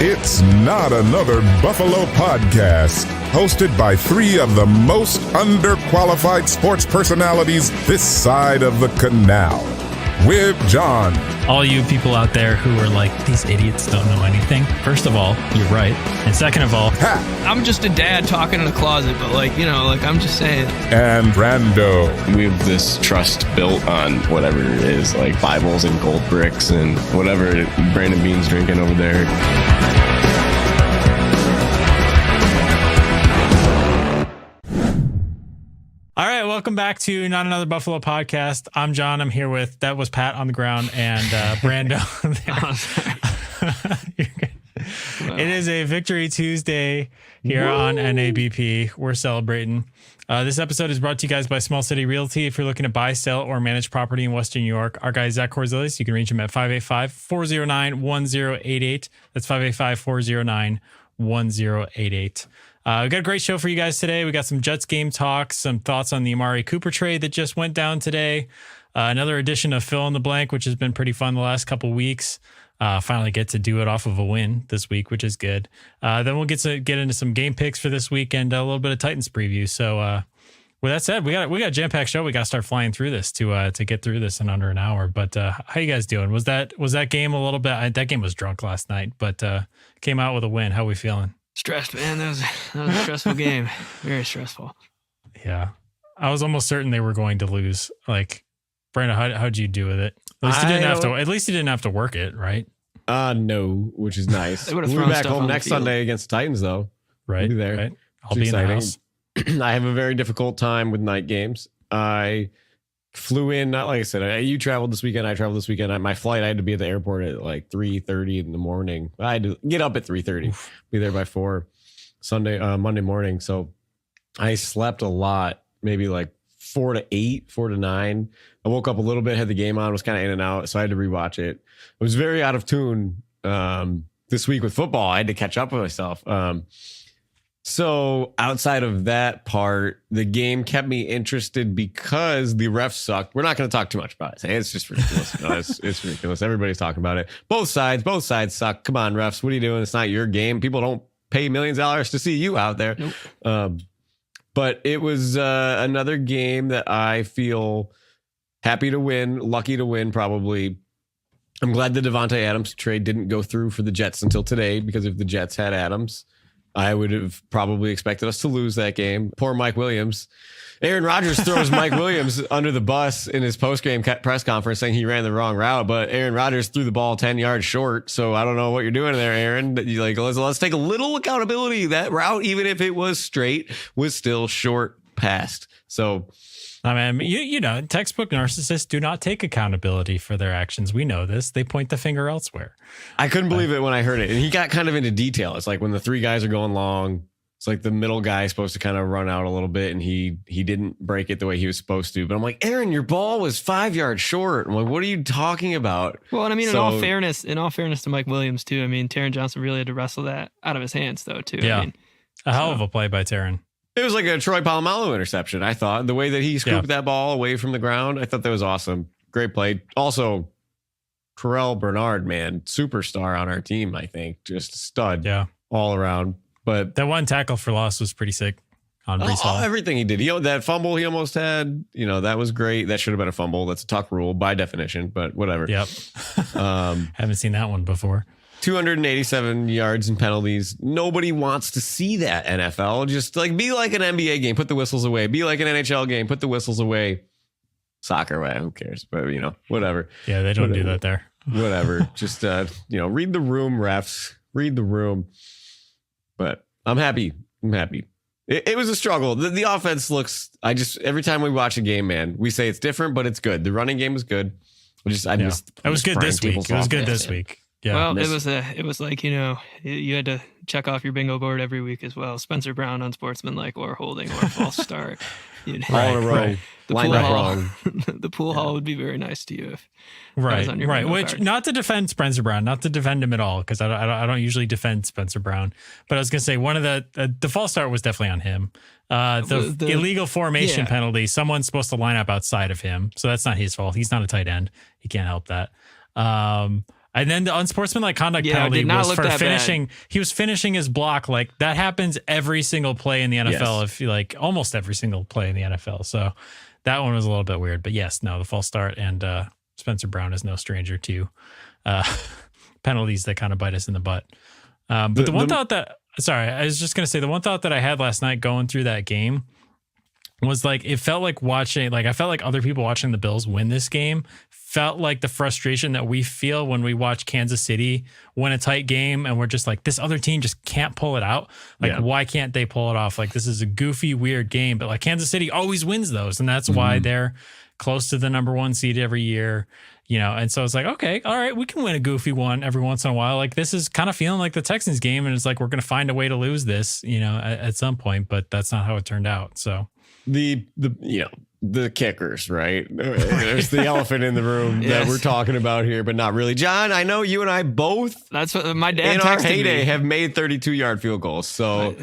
It's not another Buffalo podcast, hosted by three of the most underqualified sports personalities this side of the canal. With John. All you people out there who are like, these idiots don't know anything. First of all, you're right. And second of all, Pat. I'm just a dad talking in a closet, but I'm just saying. And Brando. We have this trust built on whatever it is, like Bibles and gold bricks and whatever Brandon Bean's drinking over there. all right, welcome back to Not Another Buffalo podcast. I'm John. I'm here with, that was Pat on the ground, and Brando. It is a Victory Tuesday here on NABP. We're celebrating. This episode is brought to you guys by Small City Realty. If you're looking to buy, sell, or manage property in Western New York, our guy Zach Korzelius, you can reach him at 585-409-1088. That's 585-409-1088. We got a great show for you guys today. We got some Jets game talk, some thoughts on the Amari Cooper trade that just went down today. Another edition of Fill in the Blank, which has been pretty fun the last couple weeks. Finally get to do it off of a win this week, which is good. Then we'll get into some game picks for this week and a little bit of Titans preview. So with that said, we got a jam-packed show. We got to start flying through this to get through this in under an hour. But how you guys doing? Was that game a little bit? That game was drunk last night, but came out with a win. How we feeling? Stressed, man. That was a stressful game. Very stressful. Yeah. I was almost certain they were going to lose. Like, Brandon, how'd you do with it? At least you didn't have to work it, right? No, which is nice. We'll be back home next Sunday against the Titans, though. Right. We'll be there. Right. I'll be exciting. In the house. I have a very difficult time with night games. I flew in, not like I said, you traveled this weekend. I traveled this weekend. My flight, I had to be at the airport at like 3:30 in the morning. I had to get up at 3:30, be there by 4 Monday morning. So I slept a lot, maybe like 4 to 8, 4 to 9. I woke up a little bit, had the game on, was kind of in and out. So I had to rewatch it. I was very out of tune this week with football. I had to catch up with myself. So outside of that part, the game kept me interested because the refs sucked. We're not going to talk too much about it. It's just ridiculous. It's ridiculous. Everybody's talking about it. Both sides suck. Come on, refs. What are you doing? It's not your game. People don't pay millions of dollars to see you out there. Nope. But it was another game that I feel happy to win, lucky to win, probably. I'm glad the Devontae Adams trade didn't go through for the Jets until today, because if the Jets had Adams, I would have probably expected us to lose that game. Poor Mike Williams. Aaron Rodgers throws Mike Williams under the bus in his post-game press conference saying he ran the wrong route, but Aaron Rodgers threw the ball 10 yards short. So I don't know what you're doing there, Aaron. Let's take a little accountability. That route, even if it was straight, was still short passed. So I mean, you know, textbook narcissists do not take accountability for their actions. We know this. They point the finger elsewhere. I couldn't believe it when I heard it. And he got kind of into detail. It's like when the three guys are going long, it's like the middle guy is supposed to kind of run out a little bit, and he didn't break it the way he was supposed to. But I'm like, Aaron, your ball was 5 yards short. I'm like, what are you talking about? Well, and I mean, in all fairness to Mike Williams too, I mean, Taron Johnson really had to wrestle that out of his hands though too. Yeah. I mean, a hell of a play by Taron. It was like a Troy Polamalu interception, I thought. The way that he scooped that ball away from the ground, I thought that was awesome. Great play. Also, Terrell Bernard, man, superstar on our team, I think. Just stud all around. But that one tackle for loss was pretty sick on Brees Hall. Everything he did. That fumble he almost had, that was great. That should have been a fumble. That's a tuck rule by definition, but whatever. Yep. Haven't seen that one before. 287 yards and penalties. Nobody wants to see that, NFL. Just be like an NBA game, put the whistles away. Be like an NHL game, put the whistles away. Soccer, who cares? But, whatever. Yeah, they don't do that there. Whatever. Just, read the room, refs. Read the room. But I'm happy. It was a struggle. The offense looks, every time we watch a game, man, we say it's different, but it's good. The running game was good. It was good this week. It was good this week. Yeah. Well, it was like, you had to check off your bingo board every week as well. Spencer Brown, unsportsmanlike or holding or false start. All in a row. Lined up wrong. The pool hall would be very nice to you if right. on your right. bingo Which card. Not to defend Spencer Brown, not to defend him at all, because I don't usually defend Spencer Brown. But I was gonna say one of the false start was definitely on him. The illegal formation penalty. Someone's supposed to line up outside of him, so that's not his fault. He's not a tight end. He can't help that. And then the unsportsmanlike conduct penalty did not was look for that finishing. bad. He was finishing his block. Like that happens every single play in the NFL. Yes. If you like almost every single play in the NFL. So that one was a little bit weird, but yes, no, the false start and Spencer Brown is no stranger to penalties that kind of bite us in the butt. But the one thought that, sorry, I was just going to say the one thought that I had last night going through that game was like, it felt like watching, like I felt like other people watching the Bills win this game felt like the frustration that we feel when we watch Kansas City win a tight game and we're just like, this other team just can't pull it out. Like, why can't they pull it off? Like, this is a goofy, weird game, but like Kansas City always wins those. And that's why they're close to the number one seed every year, you know? And so it's like, okay, all right, we can win a goofy one every once in a while. Like this is kind of feeling like the Texans game. And it's like, we're going to find a way to lose this, you know, at some point, but that's not how it turned out. So the kickers, right? There's the elephant in the room that we're talking about here, but not really. John, I know you and I both, that's what my dad in our texted heyday, me. have made 32-yard field goals. So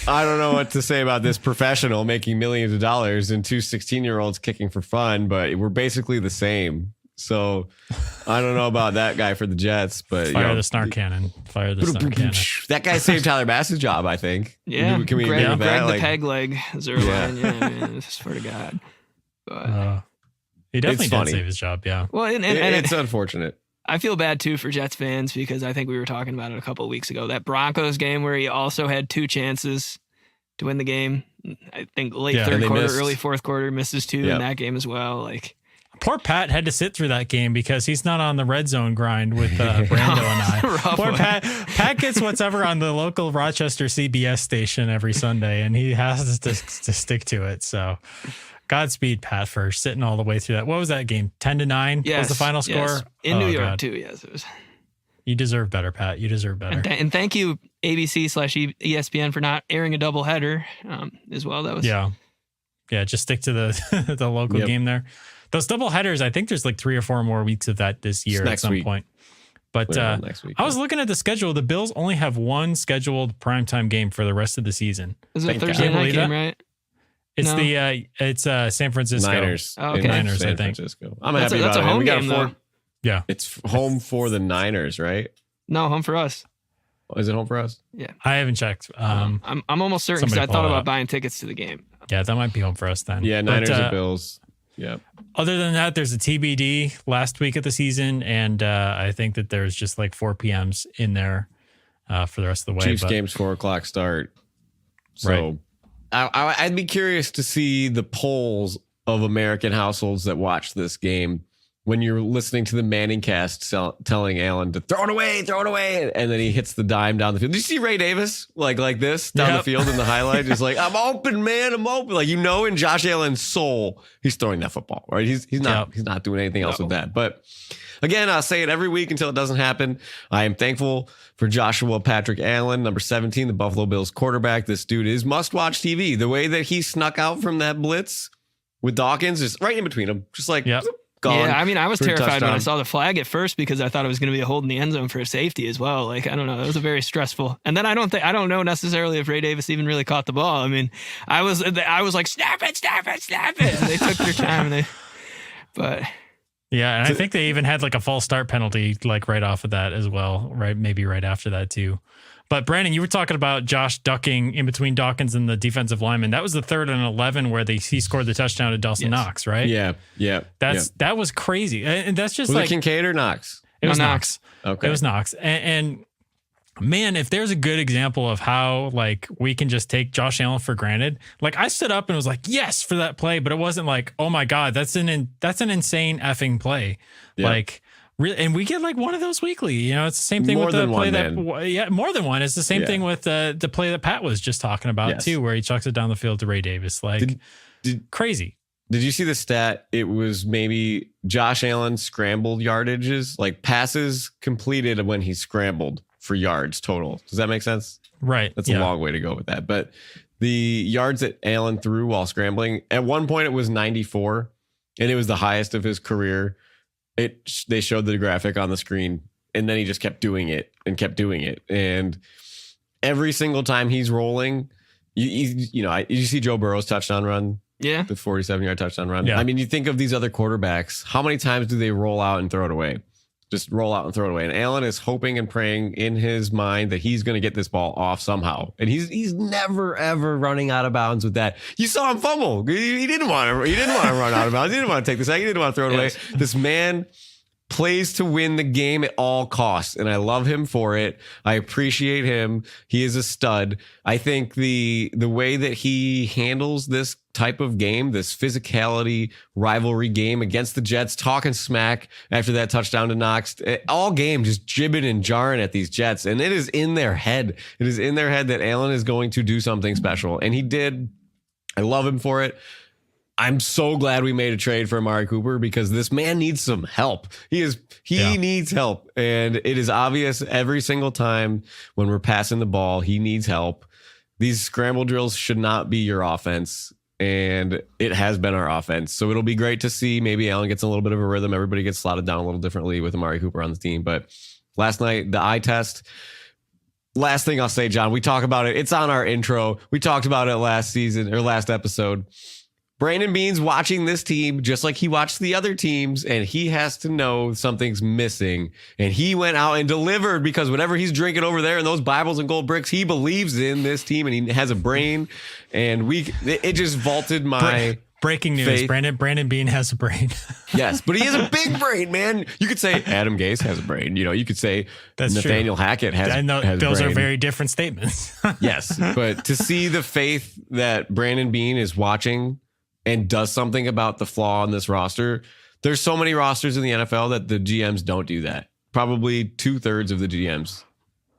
I don't know what to say about this professional making millions of dollars and two 16-year-olds kicking for fun, but we're basically the same. So I don't know about that guy for the Jets, but fire the snark cannon. Fire the snark cannon. That guy saved Tyler Bass's job, I think. Yeah, Can we agree with that? Greg the peg leg Zerline. Yeah, man, I swear to God. But he definitely did funny. save his job. Yeah. well, and it's unfortunate. I feel bad too for Jets fans because I think we were talking about it a couple of weeks ago. That Broncos game where he also had two chances to win the game. I think late third quarter, early fourth quarter, misses two in that game as well. Like poor Pat had to sit through that game because he's not on the red zone grind with Brando and I. Poor Pat. Pat gets whatever on the local Rochester CBS station every Sunday, and he has to stick to it. So Godspeed, Pat, for sitting all the way through that. What was that game? 10-9 was the final score? In New York, too, yes. It was. You deserve better, Pat. You deserve better. And thank you, ABC/ESPN, for not airing a doubleheader as well. That was Yeah, just stick to the the local game there. Those double headers, I think there's like 3 or 4 more weeks of that this year at some point. But next week, I was looking at the schedule. The Bills only have one scheduled primetime game for the rest of the season. Is it a Thursday night game, right? It's it's San Francisco Niners. Oh, okay. Niners, San I think. Francisco. I'm happy about that's it. a home We got game, 4. though. Yeah, It's home for the Niners, right? No, home for us. Oh, is it home for us? Yeah. I haven't checked. I'm almost certain because I somebody thought pull it about up. buying tickets to the game. Yeah, that might be home for us then. Yeah, But, Niners and Bills. Yeah. Other than that, there's a TBD last week of the season, and I think that there's just like 4 PMs in there for the rest of the way. Chiefs game's 4:00 start. So I'd be curious to see the polls of American households that watch this game when you're listening to the Manning cast telling Allen to throw it away, and then he hits the dime down the field. Did you see Ray Davis like this down the field in the highlight? Just like, I'm open, man, I'm open. Like, in Josh Allen's soul, he's throwing that football, right? He's not doing anything else with that. But again, I'll say it every week until it doesn't happen. I am thankful for Joshua Patrick Allen, number 17, the Buffalo Bills quarterback. This dude is must-watch TV. The way that he snuck out from that blitz with Dawkins is right in between them, just like gone. Yeah, I mean, I was for a terrified when I touchdown. saw the flag at first because I thought it was going to be a hold in the end zone for a safety as well. Like, I don't know, it was a very stressful. And then I don't know necessarily if Ray Davis even really caught the ball. I mean, I was like, snap it. And they took their time. But yeah, and I think they even had like a false start penalty like right off of that as well, right? Maybe right after that too. But Brandon, you were talking about Josh ducking in between Dawkins and the defensive lineman. That was the 3rd and 11 where he scored the touchdown to Dawson Knox, right? Yeah. That was crazy, and that's just Was like it Kincaid or Knox? It was No, Knox. Okay. It was Knox, and man, if there's a good example of how like we can just take Josh Allen for granted, like I stood up and was like, yes, for that play, but it wasn't like, oh my God, that's an insane effing play, like. Really, and we get like one of those weekly. It's the same thing More with the than play one, more than one. It's the same thing with the play that Pat was just talking about too, where he chucks it down the field to Ray Davis. Like crazy. Did you see the stat? It was maybe Josh Allen scrambled yardages, like passes completed when he scrambled for yards total. Does that make sense? Right. That's a long way to go with that. But the yards that Allen threw while scrambling, at one point it was 94, and it was the highest of his career. They showed the graphic on the screen, and then he just kept doing it. And every single time he's rolling, you see Joe Burrow's touchdown run? yeah, The 47-yard touchdown run. Yeah. I mean, you think of these other quarterbacks, how many times do they roll out and throw it away? Just roll out and throw it away. And Allen is hoping and praying in his mind that he's going to get this ball off somehow. And he's never ever running out of bounds with that. You saw him fumble. He didn't want to run out of bounds. He didn't want to take the sack. He didn't want to throw it away. This man plays to win the game at all costs, and I love him for it. I appreciate him. He is a stud. I think the way that he handles this type of game, this physicality rivalry game against the Jets, talking smack after that touchdown to Knox, all game just jibbing and jarring at these Jets, and it is in their head. It is in their head that Allen is going to do something special, and he did. I love him for it. I'm so glad we made a trade for Amari Cooper because this man needs some help. He needs help. And it is obvious every single time when we're passing the ball, he needs help. These scramble drills should not be your offense. And it has been our offense. So it'll be great to see maybe Allen gets a little bit of a rhythm. Everybody gets slotted down a little differently with Amari Cooper on the team. But last night, the eye test. Last thing I'll say, John, we talk about it. It's on our intro. We talked about it last episode. Brandon Beane's watching this team just like he watched the other teams, and he has to know something's missing. And he went out and delivered because whatever he's drinking over there in those Bibles and gold bricks, he believes in this team and he has a brain. And it just vaulted my breaking news. faith. Brandon Beane has a brain. Yes, but he has a big brain, man. You could say Adam Gase has a brain. You could say That's Nathaniel true. Hackett has those a brain. are very different statements. Yes, but to see the faith that Brandon Beane is watching and does something about the flaw in this roster. There's so many rosters in the NFL that the GMs don't do that. Probably 2/3 of the GMs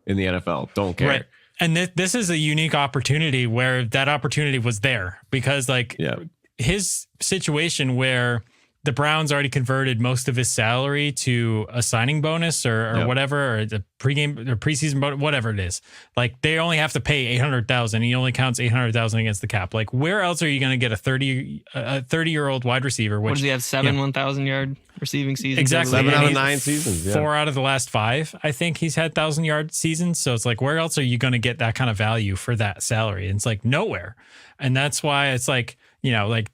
in the NFL don't care. Right. And this is a unique opportunity where that opportunity was there because his situation where the Browns already converted most of his salary to a signing bonus or whatever, or the pregame or preseason bonus, whatever it is. Like they only have to pay $800,000. He only counts $800,000 against the cap. Like where else are you going to get a 30-year-old wide receiver? What does he have? 1,000-yard receiving seasons? Exactly. 7 out of And 9 seasons. 4 out of the last 5, I think he's had 1,000-yard seasons. So it's like, where else are you going to get that kind of value for that salary? And it's like nowhere. And that's why it's like, like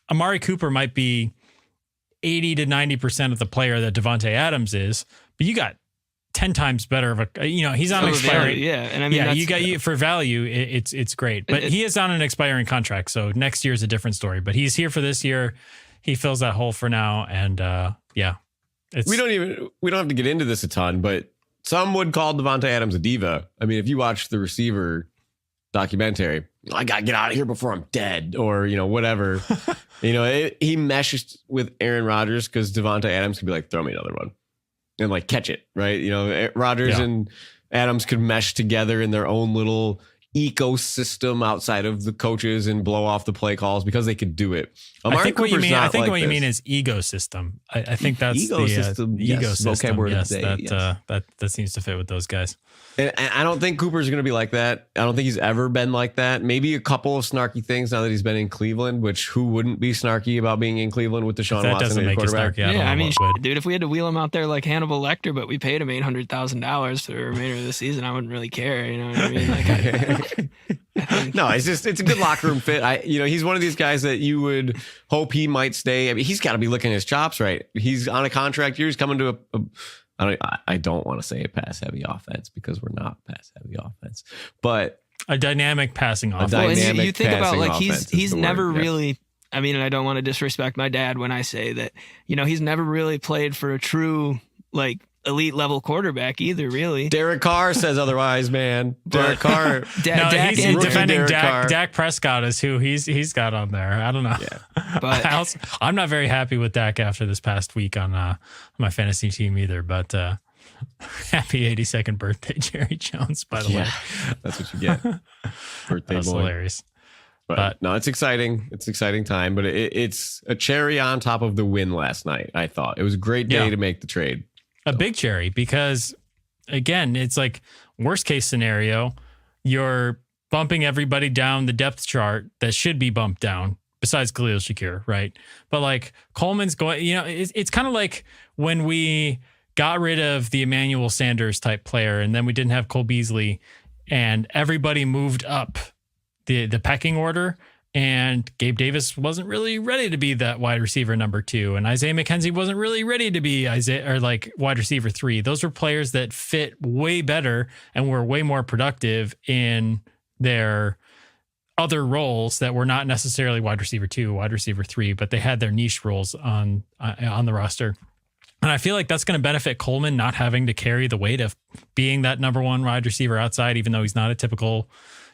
Amari Cooper might be 80 to 90% of the player that Devontae Adams is, but you got 10 times better of a, he's on an expiring. Yeah. And I mean, you got for value. It's great, but he is on an expiring contract. So next year is a different story, but he's here for this year. He fills that hole for now. And we don't have to get into this a ton, but some would call Devontae Adams a diva. I mean, if you watch the receiver documentary, I got to get out of here before I'm dead or, whatever. He meshes with Aaron Rodgers because Devontae Adams could be like, throw me another one and like catch it. Right. Rodgers and Adams could mesh together in their own little ecosystem outside of the coaches and blow off the play calls because they could do it. I think what you mean is ecosystem. I think that's ecosystem. The ecosystem. Yes, that seems to fit with those guys. And I don't think Cooper's going to be like that. I don't think he's ever been like that. Maybe a couple of snarky things now that he's been in Cleveland, which who wouldn't be snarky about being in Cleveland with Deshaun Watson as quarterback? I mean, dude, if we had to wheel him out there like Hannibal Lecter, but we paid him $800,000 for the remainder of the season, I wouldn't really care. You know what I mean? No, it's a good locker room fit. He's one of these guys that you would hope he might stay. I mean, he's got to be licking his chops, right? He's on a contract year. He's coming to I don't want to say a pass heavy offense because we're not pass heavy offense, but a dynamic passing offense. You think about like he's never really. I mean, and I don't want to disrespect my dad when I say that. He's never really played for a true like elite level quarterback either. Really, Derek Carr says otherwise, man. Derek Carr. He's defending Dak Prescott is who he's got on there. I don't know. Yeah. But I'm not very happy with Dak after this past week on my fantasy team either. But happy 82nd birthday, Jerry Jones. By the way, that's what you get. Birthday That's boy. Hilarious. But no, it's exciting. It's an exciting time. But it's a cherry on top of the win last night. I thought it was a great day to make the trade. A big cherry because, again, it's like worst case scenario, you're bumping everybody down the depth chart that should be bumped down besides Khalil Shakir, right? But like Coleman's going, it's kind of like when we got rid of the Emmanuel Sanders type player and then we didn't have Cole Beasley and everybody moved up the pecking order. And Gabe Davis wasn't really ready to be that wide receiver number 2. And Isaiah McKenzie wasn't really ready to be wide receiver 3. Those were players that fit way better and were way more productive in their other roles that were not necessarily wide receiver 2, wide receiver 3, but they had their niche roles on the roster. And I feel like that's going to benefit Coleman not having to carry the weight of being that number 1 wide receiver outside, even though he's not a typical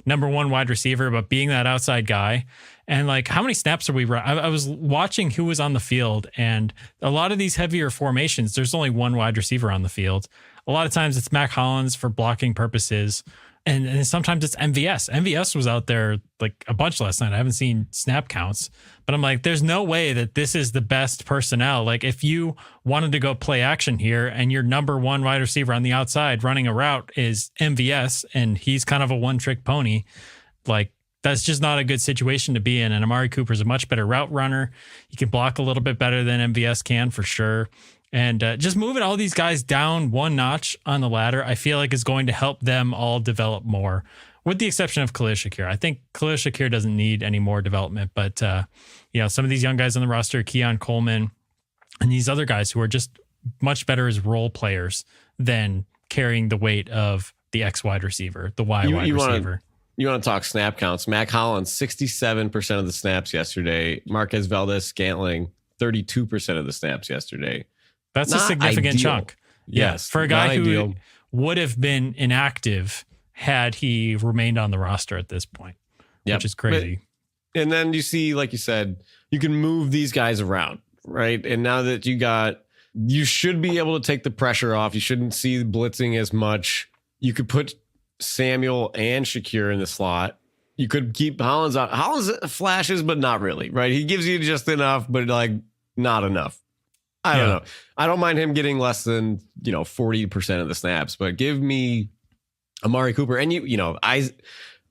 number 1 wide receiver, but being that outside guy. And like, how many snaps are we running? I was watching who was on the field, and a lot of these heavier formations, there's only 1 wide receiver on the field. A lot of times it's Mac Hollins for blocking purposes. And sometimes it's MVS. MVS was out there like a bunch last night. I haven't seen snap counts, but I'm like, there's no way that this is the best personnel. Like, if you wanted to go play action here and your number 1 wide receiver on the outside running a route is MVS and he's kind of a one-trick pony, like, that's just not a good situation to be in. And Amari Cooper is a much better route runner. He can block a little bit better than MVS can, for sure. And just moving all these guys down 1 notch on the ladder, I feel like is going to help them all develop more, with the exception of Khalil Shakir. I think Khalil Shakir doesn't need any more development, but some of these young guys on the roster, Keon Coleman, and these other guys who are just much better as role players than carrying the weight of the X wide receiver, the Y wide receiver. You want to talk snap counts? Mac Hollins, 67% of the snaps yesterday. Marquez Valdez-Scantling, 32% of the snaps yesterday. That's a significant chunk. Yes. For a guy who would have been inactive had he remained on the roster at this point, which is crazy. And then you see, like you said, you can move these guys around, right? And now that you should be able to take the pressure off. You shouldn't see blitzing as much. You could put Samuel and Shakir in the slot. You could keep Hollins out. Hollins flashes, but not really, right? He gives you just enough, but like not enough. I don't know. I don't mind him getting less than, 40% of the snaps, but give me Amari Cooper. And I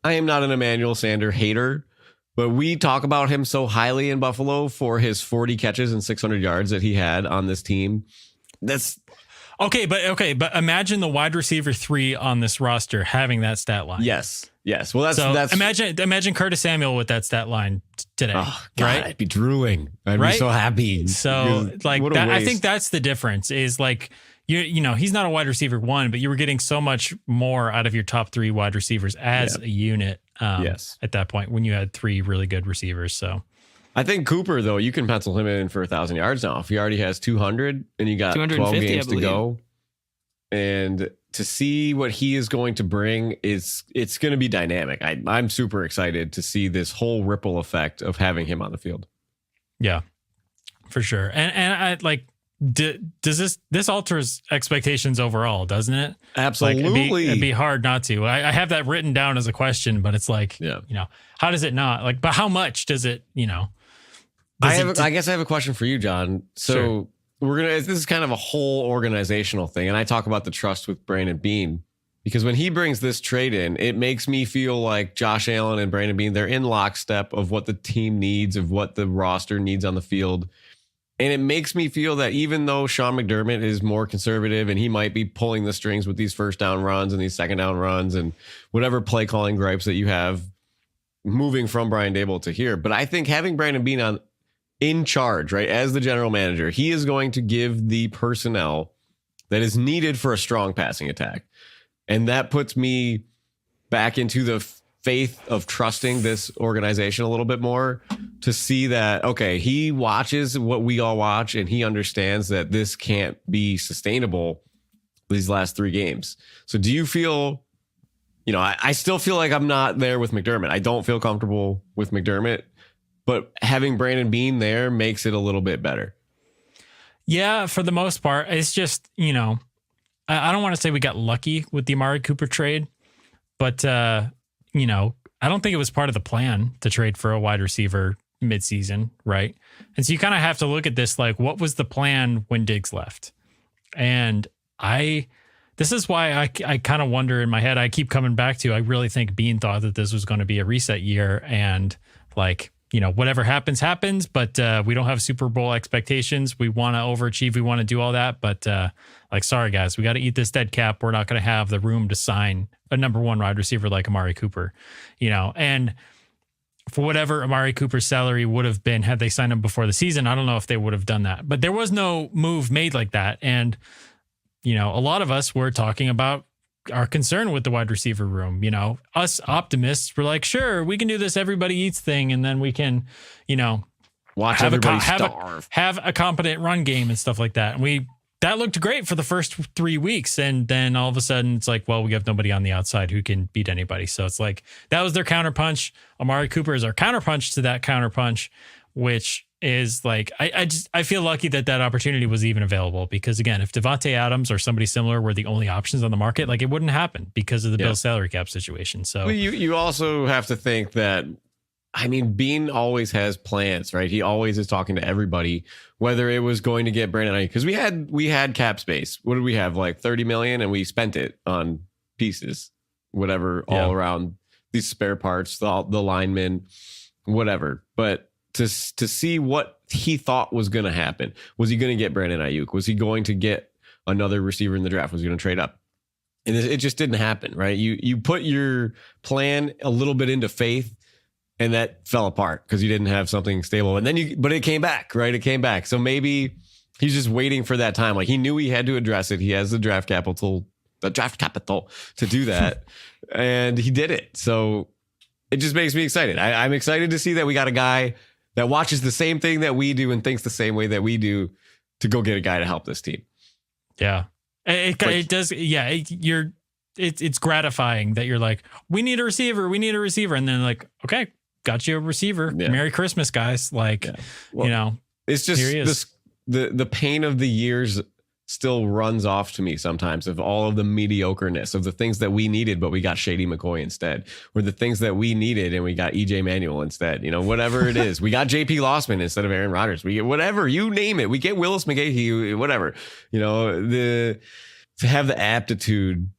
am not an Emmanuel Sanders hater, but we talk about him so highly in Buffalo for his 40 catches and 600 yards that he had on this team. That's okay. But imagine the wide receiver 3 on this roster having that stat line. Yes. Well, that's imagine Curtis Samuel with that stat line today. Oh, God, right? I'd be drooling. I'd be so happy. So like that, I think that's the difference is like, he's not a wide receiver 1, but you were getting so much more out of your top 3 wide receivers as a unit. At that point when you had 3 really good receivers. So I think Cooper, though, you can pencil him in for 1,000 yards now. If he already has 200 and you got 12 games to go, and to see what he is going to bring it's going to be dynamic. I'm super excited to see this whole ripple effect of having him on the field. Yeah, for sure. And I like, does this alters expectations overall, doesn't it? Absolutely. Like, it'd be hard not to. I have that written down as a question, but it's like, how does it not? Like, but how much does it, I guess I have a question for you, John. So Sure. this is kind of a whole organizational thing. And I talk about the trust with Brandon Beane, because when he brings this trade in, it makes me feel like Josh Allen and Brandon Beane, they're in lockstep of what the team needs, of what the roster needs on the field. And it makes me feel that even though Sean McDermott is more conservative and he might be pulling the strings with these first down runs and these second down runs and whatever play calling gripes that you have moving from Brian Daboll to here. But I think having Brandon Beane in charge, right, as the general manager, he is going to give the personnel that is needed for a strong passing attack. And that puts me back into the faith of trusting this organization a little bit more, to see that, okay, he watches what we all watch and he understands that this can't be sustainable these last 3 games. So do you feel, I still feel like I'm not there with McDermott. I don't feel comfortable with McDermott, but having Brandon Beane there makes it a little bit better. Yeah, for the most part. It's just, I don't want to say we got lucky with the Amari Cooper trade, but, I don't think it was part of the plan to trade for a wide receiver midseason, right? And so you kind of have to look at this like, what was the plan when Diggs left? And this is why I kind of wonder in my head, I keep coming back to, I really think Beane thought that this was going to be a reset year, and like, whatever happens, but we don't have Super Bowl expectations. We want to overachieve. We want to do all that. But sorry, guys, we got to eat this dead cap. We're not going to have the room to sign a number 1 wide receiver like Amari Cooper, and for whatever Amari Cooper's salary would have been had they signed him before the season. I don't know if they would have done that, but there was no move made like that. And, you know, a lot of us were talking about our concern with the wide receiver room. You know, us optimists were like, sure, we can do this everybody eats thing. And then we can, you know, Watch everybody starve. Have a competent run game and stuff like that. And that looked great for the first 3 weeks. And then all of a sudden it's like, well, we have nobody on the outside who can beat anybody. So it's like, that was their counterpunch. Amari Cooper is our counterpunch to that counterpunch, which is like, I feel lucky that opportunity was even available, because again, if Davante Adams or somebody similar were the only options on the market, like it wouldn't happen because of the Bills salary cap situation. So well, you also have to think that, I mean, Bean always has plans, right? He always is talking to everybody, whether it was going to get Brandon Ayuk, because we had cap space. What did we have? Like 30 million, and we spent it on pieces, whatever, all around these spare parts, the linemen, whatever. But to see what he thought was going to happen, was he going to get Brandon Ayuk? Was he going to get another receiver in the draft? Was he going to trade up? And it just didn't happen, right? You put your plan a little bit into faith, and that fell apart because you didn't have something stable. And then but it came back, right? It came back. So maybe he's just waiting for that time. Like he knew he had to address it. He has the draft capital to do that. And he did it. So it just makes me excited. I'm excited to see that we got a guy that watches the same thing that we do and thinks the same way that we do to go get a guy to help this team. Yeah. It does. Yeah. It's gratifying that you're like, we need a receiver. And then like, okay, got you a receiver. Yeah. Merry Christmas, guys. Like, well, you know, it's just the pain of the years still runs off to me sometimes, of all of the mediocreness of the things that we needed, but we got Shady McCoy instead, or the things that we needed and we got EJ Manuel instead, you know, whatever it is. We got JP Lossman instead of Aaron Rodgers. We get whatever, you name it. We get Willis McGahee, whatever, you know, to have the aptitude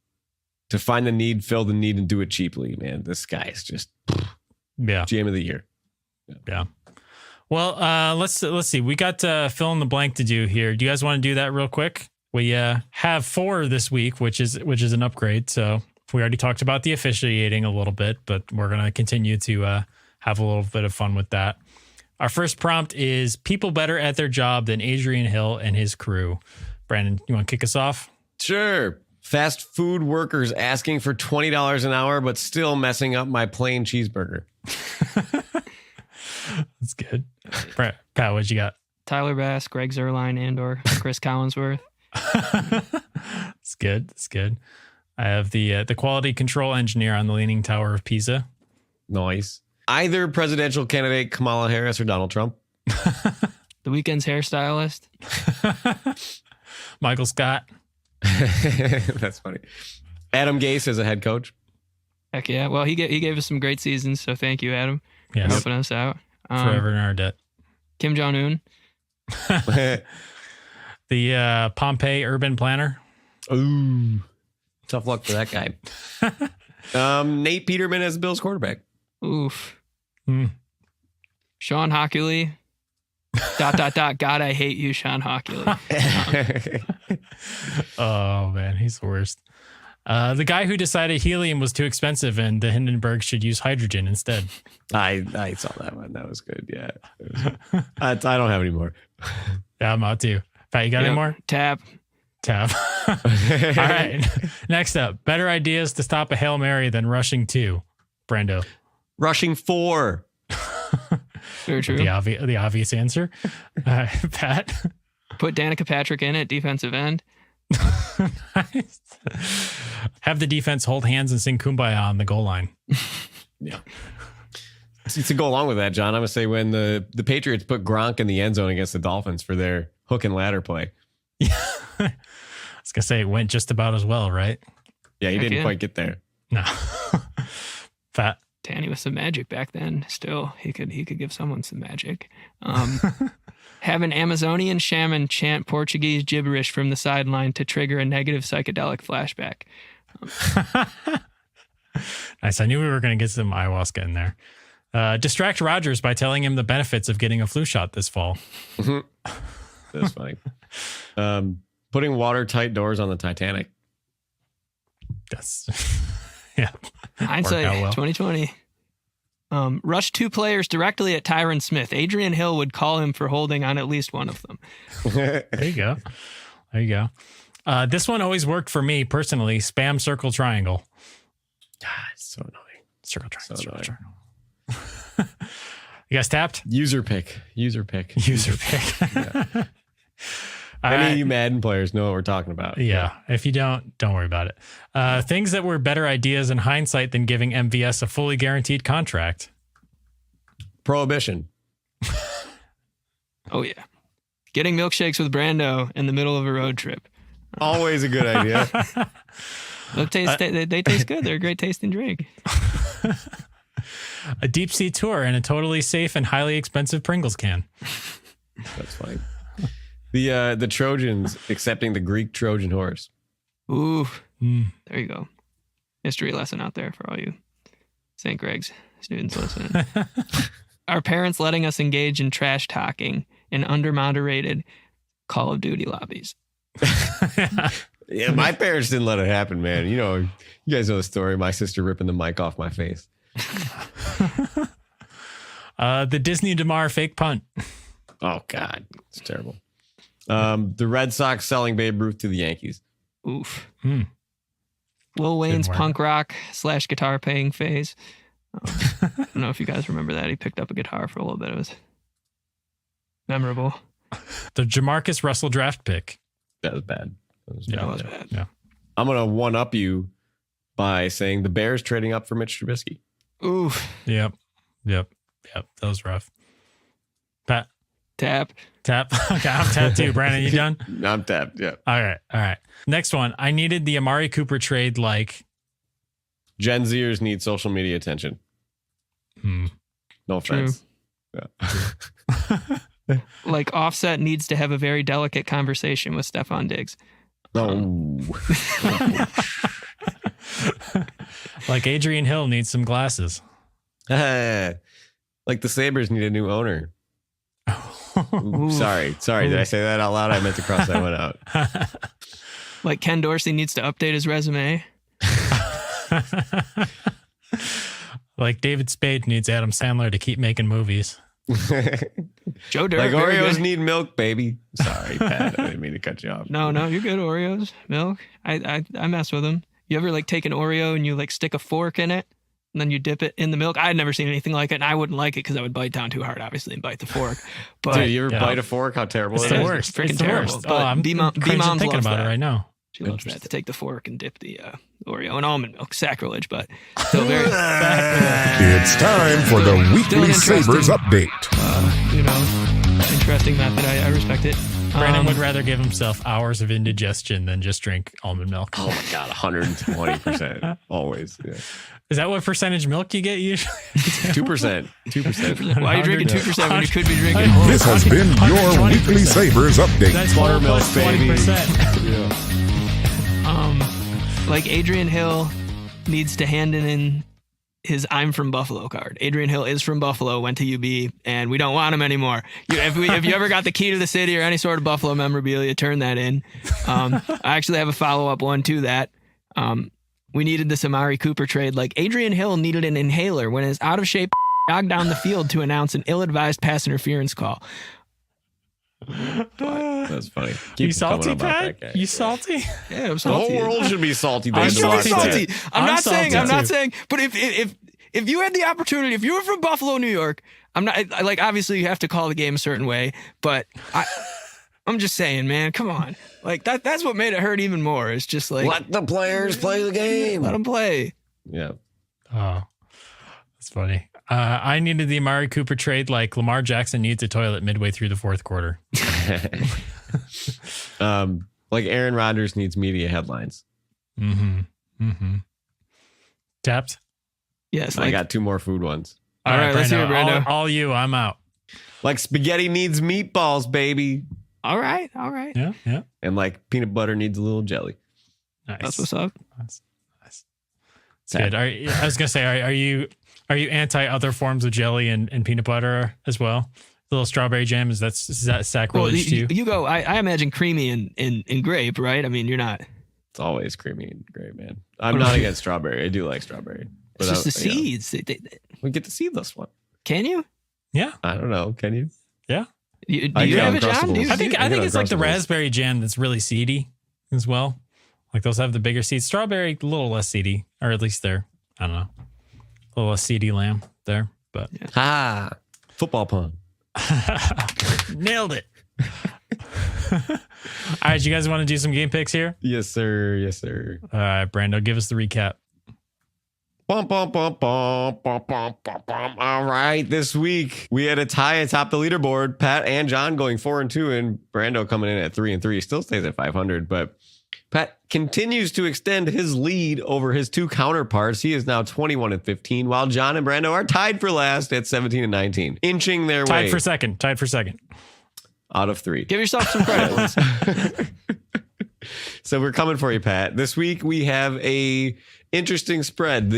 to find the need, fill the need, and do it cheaply, man. This guy is just GM of the year. Yeah. Well, let's see. We got fill in the blank to do here. Do you guys want to do that real quick? We have 4 this week, which is an upgrade. So we already talked about the officiating a little bit, but we're going to continue to have a little bit of fun with that. Our first prompt is people better at their job than Adrian Hill and his crew. Brandon, you want to kick us off? Sure. Fast food workers asking for $20 an hour, but still messing up my plain cheeseburger. That's good. Pat, what you got? Tyler Bass, Greg Zuerlein, and/or Chris Collinsworth. It's good. It's good. I have the quality control engineer on the Leaning Tower of Pisa. Nice. Either presidential candidate Kamala Harris or Donald Trump. The Weeknd's hairstylist. Michael Scott. That's funny. Adam Gase as a head coach. Heck yeah. Well, he gave us some great seasons, so thank you, Adam, for helping us out. Forever in our debt. Kim Jong-un. The Pompeii urban planner. Ooh, tough luck for that guy. Nate Peterman as Bills quarterback. Oof. Sean Hockley. ... God, I hate you, Sean Hockley. Oh man, he's the worst. The guy who decided helium was too expensive and the Hindenburg should use hydrogen instead. I saw that one. That was good. Yeah. I don't have any more. Yeah, I'm out too. Pat, you got any more? Tap. All right. Next up, better ideas to stop a Hail Mary than rushing 2. Brando. Rushing 4. Very true. The obvious answer. Pat. Put Danica Patrick in at defensive end. Nice. Have the defense hold hands and sing Kumbaya on the goal line. Yeah. To go along with that, John, I'm going to say when the Patriots put Gronk in the end zone against the Dolphins for their hook and ladder play. Yeah. I was going to say it went just about as well, right? Yeah, he didn't quite get there. No. Pat. Tanny with some magic back then. Still, he could give someone some magic. Have an Amazonian shaman chant Portuguese gibberish from the sideline to trigger a negative psychedelic flashback. Nice. I knew we were going to get some ayahuasca in there. Distract Rodgers by telling him the benefits of getting a flu shot this fall. That's funny. Putting watertight doors on the Titanic. That's yeah. Hindsight 2020. Rush 2 players directly at Tyron Smith. Adrian Hill would call him for holding on at least one of them. There you go. There you go. This one always worked for me personally. Spam circle triangle. God, it's so annoying. Circle triangle. So Circle annoying. triangle. You guys tapped? User pick. User pick. Yeah. Any of you Madden players know what we're talking about. Yeah. If you don't worry about it. Things that were better ideas in hindsight than giving MVS a fully guaranteed contract. Prohibition. Oh, yeah. Getting milkshakes with Brando in the middle of a road trip. Always a good idea. They taste good. They're a great tasting drink. A deep sea tour in a totally safe and highly expensive Pringles can. That's fine. The Trojans accepting the Greek Trojan horse. Ooh, There you go. History lesson out there for all you St. Greg's students listening. Our parents letting us engage in trash talking in under-moderated Call of Duty lobbies. Yeah, my parents didn't let it happen, man. You guys know the story. My sister ripping the mic off my face. The Disney DeMar fake punt. Oh, God. It's terrible. The Red Sox selling Babe Ruth to the Yankees. Oof. Lil Wayne's punk rock / guitar playing phase. I don't know if you guys remember that. He picked up a guitar for a little bit. It was memorable. The Jamarcus Russell draft pick. That was bad. That was bad. Yeah. I'm going to one-up you by saying the Bears trading up for Mitch Trubisky. Oof. Yep. That was rough. Pat. Tap. Okay, I'm tapped too. Brandon, you done? I'm tapped, yeah. All right. Next one. I needed the Amari Cooper trade like... Gen Zers need social media attention. No offense. Yeah. Like Offset needs to have a very delicate conversation with Stephon Diggs. No. Like Adrian Hill needs some glasses. Like the Sabres need a new owner. Ooh, sorry. Did I say that out loud? I meant to cross that one out. Like Ken Dorsey needs to update his resume. Like David Spade needs Adam Sandler to keep making movies. Joe Dirt. Like Oreos need milk, baby. Sorry, Pat. I didn't mean to cut you off. No, you're good. Oreos, milk. I mess with them. You ever like take an Oreo and you like stick a fork in it and then you dip it in the milk? I'd never seen anything like it, and I wouldn't like it because I would bite down too hard, obviously, and bite the fork. But dude, you ever bite a fork? How terrible it's it the is. worst. Freaking it's the terrible. worst. But I'm B-Mom's thinking loves about that. it right now. She loves that, to take the fork and dip the Oreo in almond milk. Sacrilege, but still very... It's time for the Weekly Sabres update. Interesting method. I respect it. Brandon would rather give himself hours of indigestion than just drink almond milk. Oh my God, 120%. Always. Yeah. Is that what percentage milk you get usually? 2%. 2%. Why are you drinking 2% when you could be drinking? This has been your Weekly Sabres update. That's Buttermilk, baby. 20%. Like Adrian Hill needs to hand in his I'm from Buffalo card. Adrian Hill is from Buffalo, went to UB, and we don't want him anymore. If you ever got the key to the city or any sort of Buffalo memorabilia, turn that in. I actually have a follow-up one to that. We needed this Amari Cooper trade. Like Adrian Hill needed an inhaler when his out-of-shape jogged down the field to announce an ill-advised pass interference call. That's funny. You salty, Pat? You salty? Yeah, I'm The salty. whole world should be salty. I'm salty. salty. I'm not salty saying. But if you had the opportunity, if you were from Buffalo, New York, I'm not like obviously you have to call the game a certain way, but I'm just saying, man, come on. Like that's what made it hurt even more. It's just like Let the players play the game. let them play. Yeah. Oh, that's funny. I needed the Amari Cooper trade like Lamar Jackson needs a toilet midway through the fourth quarter. Like Aaron Rodgers needs media headlines. Tapped? Yes, I got two more food ones. All right, let's hear it, Brando. All you, I'm out. Like spaghetti needs meatballs, baby. All right. Yeah. And like peanut butter needs a little jelly. Nice. That's what's up. That's good. I was gonna say, are you anti other forms of jelly and peanut butter as well? The little strawberry jam is that sacrilege to you? You go. I imagine creamy and grape, right? I mean, you're not. It's always creamy and great, man. I'm not against strawberry. I do like strawberry. It's just the seeds. We get to see this one. Can you? Yeah. I don't know. Can you? Yeah. Do you have it, John? I think it's like the raspberry jam that's really seedy as well. Like those have the bigger seeds. Strawberry, a little less seedy, or at least they're, I don't know, a little less seedy lamb there. But Football pun. Nailed it. All right, you guys want to do some game picks here? Yes, sir. Yes, sir. All right, Brando, give us the recap. Bum, bum, bum, bum, bum, bum, bum, bum. All right, this week we had a tie atop the leaderboard. Pat and John going 4-2, and Brando coming in at 3-3. Still stays at 500, but Pat continues to extend his lead over his two counterparts. He is now 21-15, while John and Brando are tied for last at 17-19, inching their way. Tied for second. Out of 3. Give yourself some credit. So we're coming for you, Pat. This week we have a interesting spread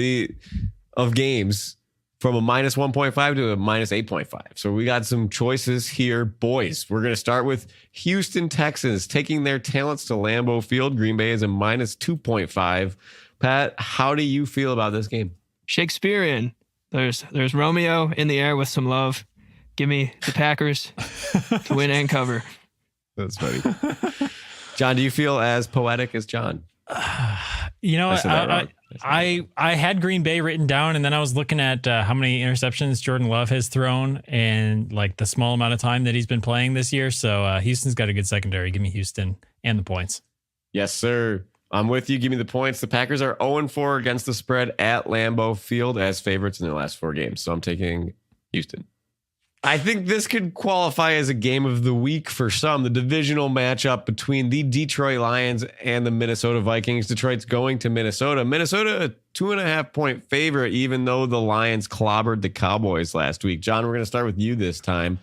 of games from a minus 1.5 to a minus 8.5. So we got some choices here, boys. We're going to start with Houston Texans taking their talents to Lambeau Field. Green Bay is a minus 2.5. Pat, how do you feel about this game? Shakespearean. There's Romeo in the air with some love. Give me the Packers to win and cover. That's funny. John, do you feel as poetic as John? You know, I had Green Bay written down, and then I was looking at how many interceptions Jordan Love has thrown and like the small amount of time that he's been playing this year. So Houston's got a good secondary. Give me Houston and the points. Yes, sir. I'm with you. Give me the points. The Packers are 0-4 against the spread at Lambeau Field as favorites in their last 4 games. So I'm taking Houston. I think this could qualify as a game of the week for some. The divisional matchup between the Detroit Lions and the Minnesota Vikings. Detroit's going to Minnesota. Minnesota, a 2.5-point favorite, even though the Lions clobbered the Cowboys last week. John, we're going to start with you this time.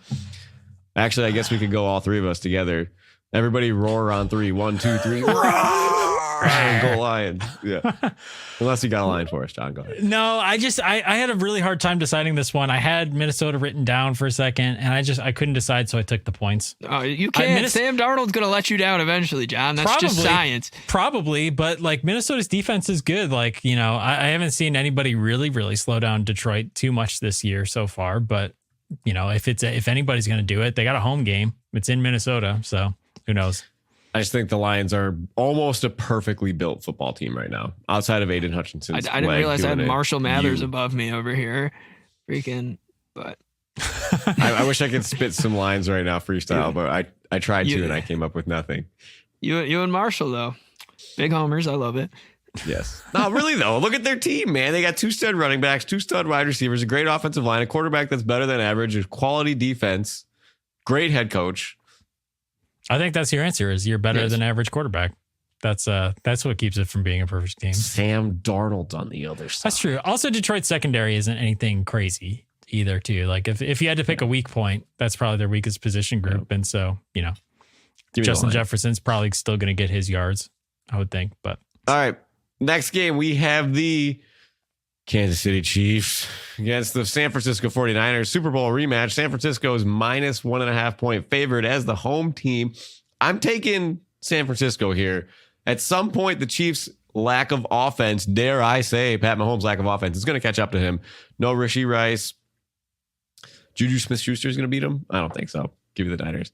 Actually, I guess we could go all 3 of us together. Everybody roar on 3. 1, 2, 3. Go Lions. Yeah. Unless you got a line for us, John. Go ahead. No, I had a really hard time deciding this one. I had Minnesota written down for a second, and I couldn't decide, so I took the points. Oh, you can't. Sam Darnold's going to let you down eventually, John. That's just science. Probably, but like Minnesota's defense is good. Like, you know, I haven't seen anybody really slow down Detroit too much this year so far. But you know, if anybody's going to do it, they got a home game. It's in Minnesota, so who knows? I just think the Lions are almost a perfectly built football team right now, outside of Aiden Hutchinson. I didn't realize I had Marshall Mathers above me over here. Freaking, but I wish I could spit some lines right now freestyle, but I tried to and I came up with nothing. You and Marshall, though. Big homers. I love it. Yes. No, really, though. Look at their team, man. They got 2 stud running backs, 2 stud wide receivers, a great offensive line, a quarterback that's better than average, a quality defense, great head coach. I think that's your answer. Is you're better than average quarterback. That's what keeps it from being a perfect game. Sam Darnold on the other side. That's true. Also, Detroit's secondary isn't anything crazy either, too. Like if you had to pick a weak point, that's probably their weakest position group. And so, you know, Justin Jefferson's probably still going to get his yards, I would think. But all right, next game we have the Kansas City Chiefs against the San Francisco 49ers. Super Bowl rematch. San Francisco is minus 1.5-point favorite as the home team. I'm taking San Francisco here. At some point, the Chiefs' lack of offense, dare I say, Pat Mahomes' lack of offense, is going to catch up to him. No Rashee Rice. Juju Smith-Schuster is going to beat him? I don't think so. Give me the Niners.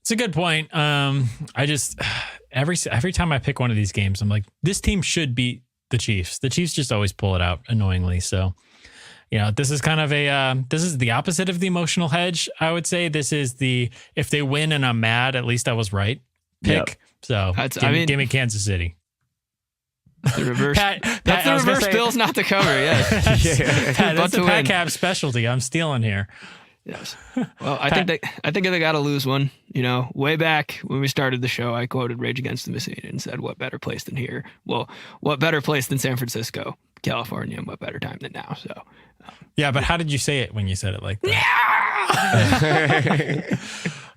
It's a good point. I just every time I pick one of these games, I'm like, this team should beat the Chiefs. The Chiefs just always pull it out annoyingly. So, you know, this is kind of this is the opposite of the emotional hedge. I would say this is if they win and I'm mad, at least I was right pick. Yep. So give me Kansas City. The reverse. That's the reverse Bills, not the cover. Yes. Pat, that's the Pat Cap specialty. I'm stealing here. Yes. Well, I think they got to lose one. You know, way back when we started the show, I quoted Rage Against the Machine and said, "What better place than here? Well, what better place than San Francisco, California? And what better time than now?" So, yeah. But how did you say it when you said it like that?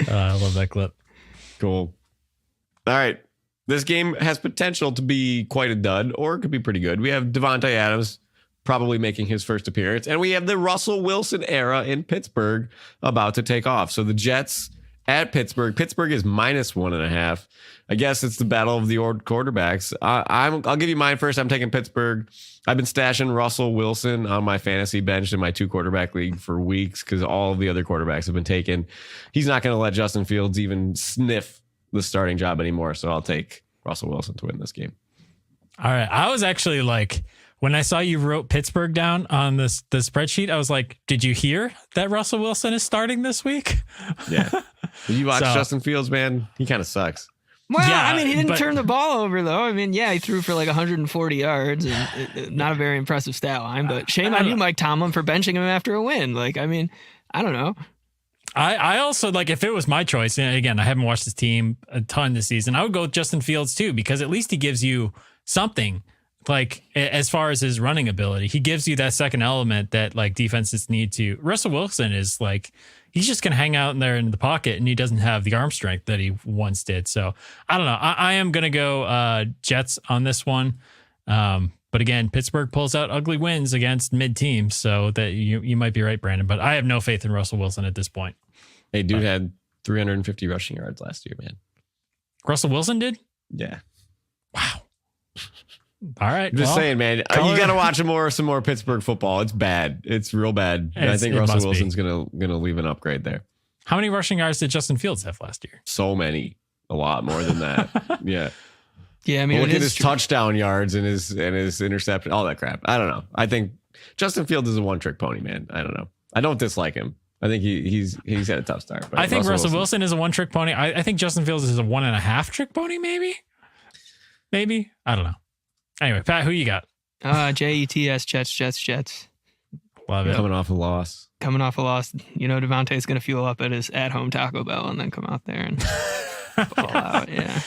I love that clip. Cool. All right. This game has potential to be quite a dud, or it could be pretty good. We have Devontae Adams probably making his first appearance, and we have the Russell Wilson era in Pittsburgh about to take off. So the Jets at Pittsburgh. Pittsburgh is -1.5. I guess it's the battle of the old quarterbacks. I'll give you mine first. I'm taking Pittsburgh. I've been stashing Russell Wilson on my fantasy bench in my 2-quarterback league for weeks because all of the other quarterbacks have been taken. He's not going to let Justin Fields even sniff the starting job anymore. So I'll take Russell Wilson to win this game. All right. I was actually like, when I saw you wrote Pittsburgh down on the spreadsheet, I was like, did you hear that Russell Wilson is starting this week? Yeah. Did you watch Justin Fields, man? He kind of sucks. Well, yeah, I mean, he didn't turn the ball over, though. I mean, yeah, he threw for like 140 yards and not a very impressive stat line. But shame on you, Mike Tomlin, for benching him after a win. Like, I mean, I don't know. I also, like, if it was my choice, and again, I haven't watched this team a ton this season, I would go with Justin Fields, too, because at least he gives you something, like, as far as his running ability. He gives you that second element that, like, defenses need to. Russell Wilson is, like, he's just going to hang out in there in the pocket, and he doesn't have the arm strength that he once did. So I don't know. I am going to go Jets on this one. But again, Pittsburgh pulls out ugly wins against mid teams. So that you might be right, Brandon, but I have no faith in Russell Wilson at this point. Hey, dude had 350 rushing yards last year, man. Russell Wilson did? Yeah. Wow. All right. Just saying, man. You got to watch some more Pittsburgh football. It's bad. It's real bad. I think Russell Wilson's gonna leave an upgrade there. How many rushing yards did Justin Fields have last year? So many. A lot more than that. Yeah. Yeah, I mean, look at his touchdown yards and his interception, all that crap. I don't know. I think Justin Fields is a one-trick pony, man. I don't know. I don't dislike him. I think he's had a tough start. But I think Russell Wilson is a one-trick pony. I think Justin Fields is a 1.5-trick pony, maybe. I don't know. Anyway, Pat, who you got? Jets, Jets. Love it. Coming off a loss. You know, Devontae's going to fuel up at his at-home Taco Bell and then come out there and fall out. Yeah.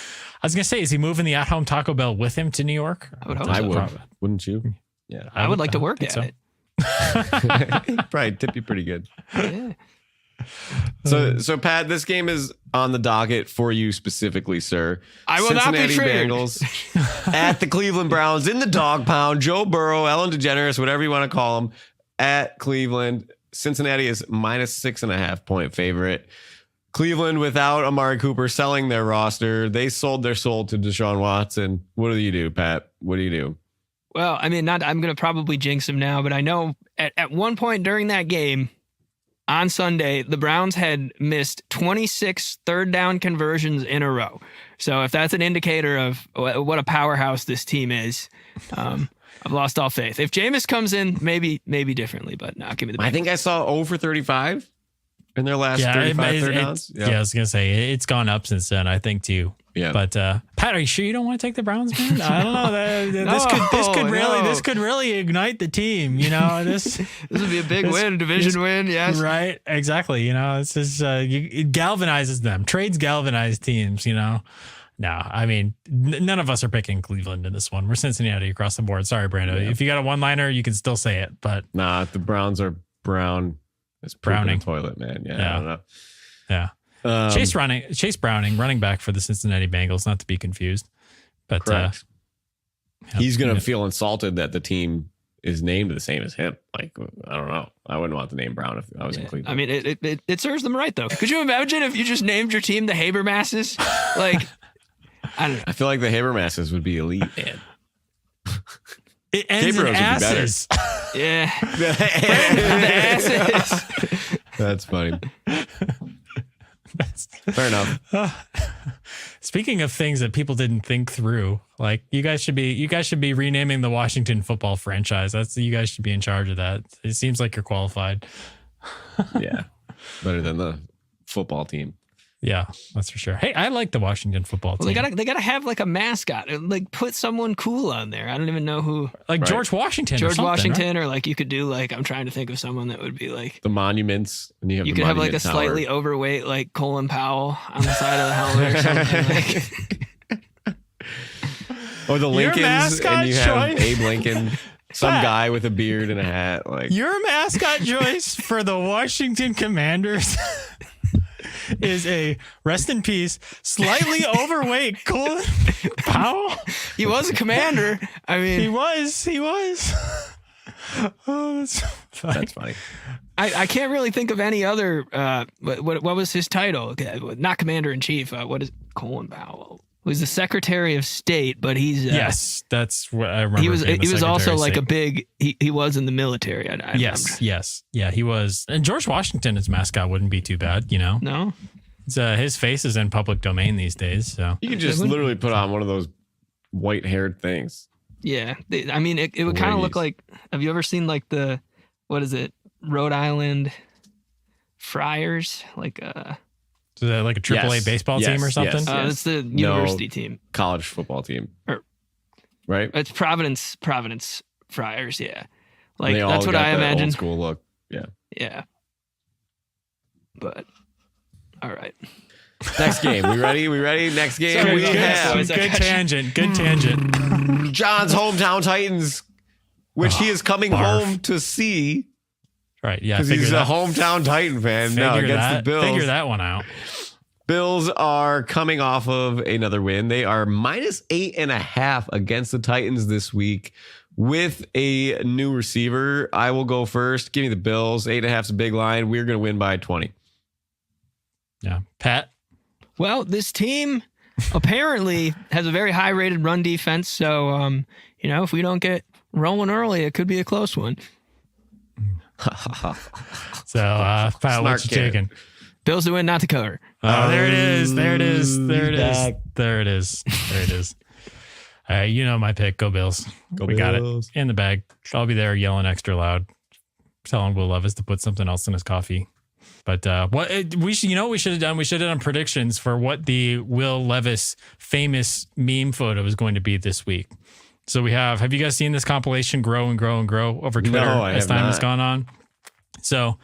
I was going to say, is he moving the at-home Taco Bell with him to New York? I would hope so. I would. Wouldn't you? Yeah. I would like to work at it. Probably tip you pretty good. Yeah. So Pat, this game is on the docket for you specifically, sir. I will not be triggered. Bengals at the Cleveland Browns in the dog pound. Joe Burrow, Ellen DeGeneres, whatever you want to call him, at Cleveland. Cincinnati is -6.5 point favorite. Cleveland without Amari Cooper selling their roster. They sold their soul to Deshaun Watson. What do you do, Pat? What do you do? Well, I mean, I'm going to probably jinx him now, but I know at one point during that game on Sunday, the Browns had missed 26 third down conversions in a row. So if that's an indicator of what a powerhouse this team is, I've lost all faith. If Jameis comes in, maybe differently, but no, give me the Bengals. I think I saw 0 for 35 in their last 35 third downs. Yeah, I was going to say, it's gone up since then, I think, too. Yeah. But Pat, are you sure you don't want to take the Browns, man? I don't know. This could really ignite the team. You know, this would be a big win, division win. Yes, right. Exactly. You know, it's just it galvanizes them. Trades galvanize teams. You know. No, I mean, none of us are picking Cleveland in this one. We're Cincinnati across the board. Sorry, Brando. Yeah. If you got a one-liner, you can still say it. But nah, the Browns are brown. It's Browning toilet, man. Yeah, I don't know. Yeah. Chase Browning, running back for the Cincinnati Bengals, not to be confused. But he's going to feel insulted that the team is named the same as him. Like, I don't know. I wouldn't want the name Brown if I was in Cleveland. I mean, it serves them right, though. Could you imagine if you just named your team the Habermasses? Like, I don't know. I feel like the Habermasses would be elite, man. It ends in asses. Yeah. The asses. That's funny. Fair enough. Speaking of things that people didn't think through, like you guys should be renaming the Washington football franchise. You guys should be in charge of that. It seems like you're qualified. Yeah. Better than the football team. Yeah, that's for sure. Hey, I like the Washington football team. Well, they gotta have like a mascot. Like put someone cool on there. I don't even know who. Like George Washington. Right? Or like you could do like I'm trying to think of someone that would be like the monuments. And you could have like a slightly overweight like Colin Powell on the side of the helmet or something. Or the Lincolns, and you have Abe Lincoln. Some guy with a beard and a hat. Like your mascot choice for the Washington Commanders is a rest in peace, slightly overweight Colin Powell. He was a commander. I mean, he was. Oh, that's funny. That's funny. I can't really think of any other. What was his title? Okay, not commander in chief. What is Colin Powell? Was the Secretary of State, but he's yes, that's what I remember. He was also Secretary of like State. a big. He was in the military. I remember. Yes, yeah, he was. And George Washington as mascot wouldn't be too bad, you know. No. His face is in public domain these days, so You could just literally put on one of those white-haired things. Yeah, I mean, it would kind of look like. Have you ever seen like what is it, Rhode Island Friars? is that like a AAA baseball team or something? Yes. It's the university team, College football team. Right? It's Providence Friars. Yeah, like They all that's what got I the imagine. Old school look. Yeah. Yeah, but all right. Next game. We ready? Next game. Sorry, we good. have Good tangent. Good tangent. John's hometown Titans, which he is coming barf. home to see Right. Yeah. because he's a hometown Titan fan now against the Bills. Figure that one out. Bills are coming off of another win. They are -8.5 against the Titans this week with a new receiver. I will go first. Give me the Bills. 8.5 is a big line. We're going to win by 20. Yeah. Pat. Well, this team apparently has a very high-rated run defense. So, if we don't get rolling early, it could be a close one. So, Pat, Smart what you kid. taking? Bills to win, not to cover. Oh, there it is. There it is. He's There it is. back. There it is. There it is. All right. You know my pick. Go Bills. We got it in the bag. I'll be there yelling extra loud, telling Will Levis to put something else in his coffee. But we should have done predictions for what the Will Levis famous meme photo is going to be this week. So have you guys seen this compilation grow and grow and grow over Twitter as time has gone on? So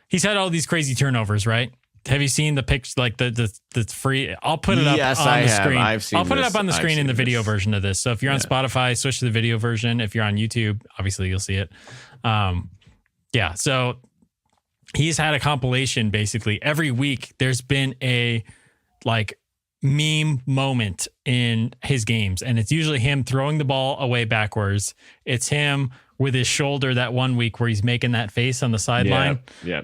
he's had all these crazy turnovers, right? Have you seen the picture, like the free? I'll put it up on the screen. I'll put it up on the screen in the video version of this. So if you're on Spotify, switch to the video version. If you're on YouTube, obviously you'll see it. Yeah. So he's had a compilation basically every week. There's been a meme moment in his games, and it's usually him throwing the ball away backwards. It's him with his shoulder that one week where he's making that face on the sideline. Yeah.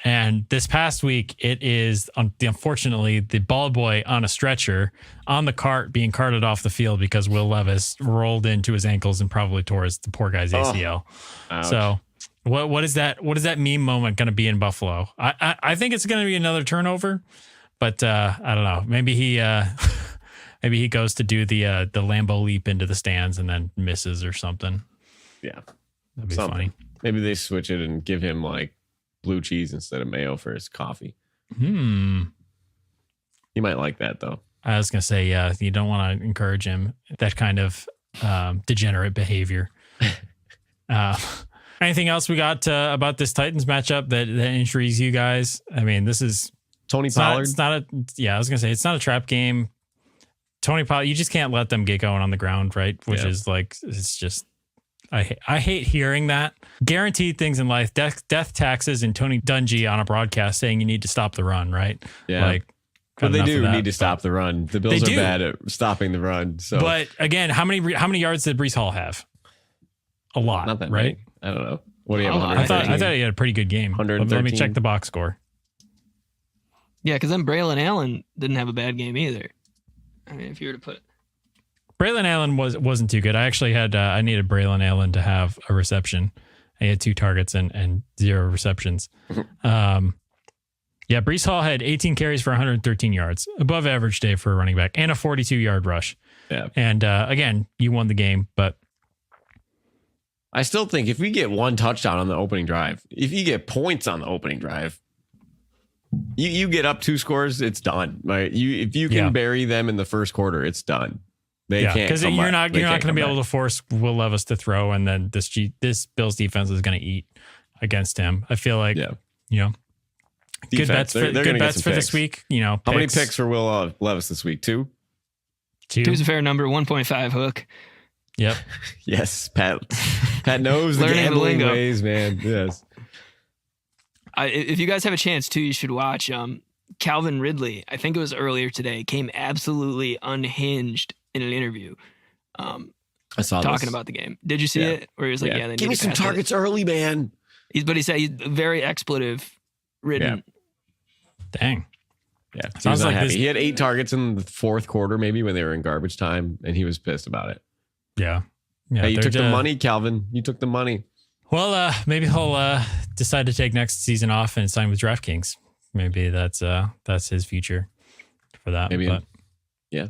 And this past week, it is unfortunately the ball boy on a stretcher on the cart being carted off the field because Will Levis rolled into his ankles and probably tore the poor guy's ACL. Ouch. So what is that meme moment going to be in Buffalo? I think it's going to be another turnover, but I don't know. Maybe he goes to do the Lambeau leap into the stands and then misses or something. Yeah. That'd be funny. Maybe they switch it and give him blue cheese instead of mayo for his coffee. He might like that though. I was going to say, yeah, you don't want to encourage him, that kind of degenerate behavior. Anything else we got about this Titans matchup that intrigues you guys? I mean, this is Tony Pollard. I was going to say, it's not a trap game. Tony Pollard, you just can't let them get going on the ground, right? Which is it's just, I hate hearing that. Guaranteed things in life, death taxes, and Tony Dungy on a broadcast saying you need to stop the run, right? Yeah. But they do need to stop the run. The Bills are bad at stopping the run. So, but again, how many yards did Breece Hall have? A lot, not that right? many. I don't know. What do you have? I thought he had a pretty good game. 113. Let me check the box score. Yeah, because then Braylon Allen didn't have a bad game either. I mean, if you were to put Braylon Allen wasn't too good. I actually had I needed Braylon Allen to have a reception. He had 2 targets and 0 receptions. Yeah, Breece Hall had 18 carries for 113 yards, above average day for a running back, and a 42-yard rush. Yeah. And again, you won the game, but I still think if we get 1 touchdown on the opening drive, if you get points on the opening drive, you get up 2 scores, it's done. Right? If you can bury them in the first quarter, it's done. They can't, because you're not going to be able to force Will Levis to throw, and then this Bills defense is going to eat against him. I feel like good bets for this week. How many picks for Will Levis this week? 2? 2's a fair number. 1.5 hook. Yep. Yes, Pat knows the gambling ways, man. Yes. If you guys have a chance too, you should watch Calvin Ridley. I think it was earlier today. Came absolutely unhinged in an interview. I saw talking this. about the game. Did you see it? Where he was like, "Yeah, they give me need to some pass it." targets early, man. But he said he's very expletive ridden. Dang. Yeah, he Sounds was not like happy. this- He had 8 targets in the fourth quarter, maybe when they were in garbage time, and he was pissed about it. Yeah. Hey, you they're took the just- money, Calvin. You took the money. Well, maybe he'll decide to take next season off and sign with DraftKings. Maybe that's his future for that. Maybe, but yeah.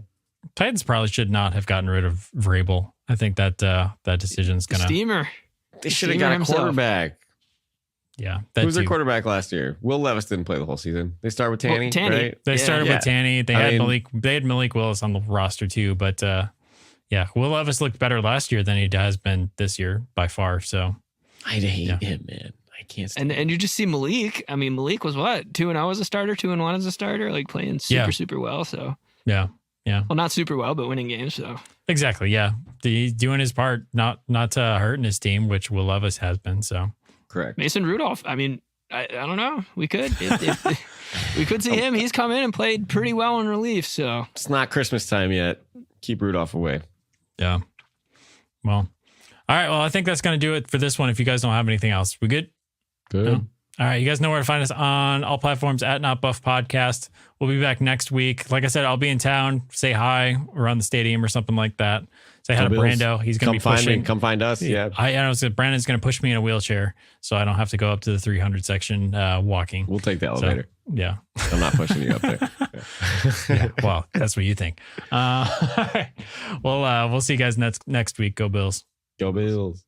Titans probably should not have gotten rid of Vrabel. I think that that decision's The gonna. steamer. They should have Steamer got a himself. quarterback. Yeah, Who was their too. quarterback last year? Will Levis didn't play the whole season. They start with Tanny, Tanny. right? They started Yeah. with Tanny. They had Malik Willis on the roster too, but yeah, Will Levis looked better last year than he has been this year by far. So I hate him, man. I can't stand And you just see Malik. I mean, Malik was what? 2-0 as a starter, 2-1 as a starter, like playing super well. So yeah. well, not super well, but winning games. So Exactly. Yeah. He's doing his part, not hurting his team, which Will Levis has been. So correct. Mason Rudolph. I mean, I don't know. We could we could see him. He's come in and played pretty well in relief. So It's not Christmas time yet. Keep Rudolph away. yeah. Well, all right. Well, I think that's going to do it for this one. If you guys don't have anything else, we good? Good. No? All right. You guys know where to find us on all platforms at Not Buff Podcast. We'll be back next week. Like I said, I'll be in town. Say hi around the stadium or something like that. Say hi to Brando. He's going to be find pushing. me. Come find us. Yeah. I know. Brandon's going to push me in a wheelchair, so I don't have to go up to the 300 section walking. We'll take the elevator. Yeah. I'm not pushing you up there. Yeah. Well, that's what you think. Well, we'll see you guys next week. Go Bills. Go Bills.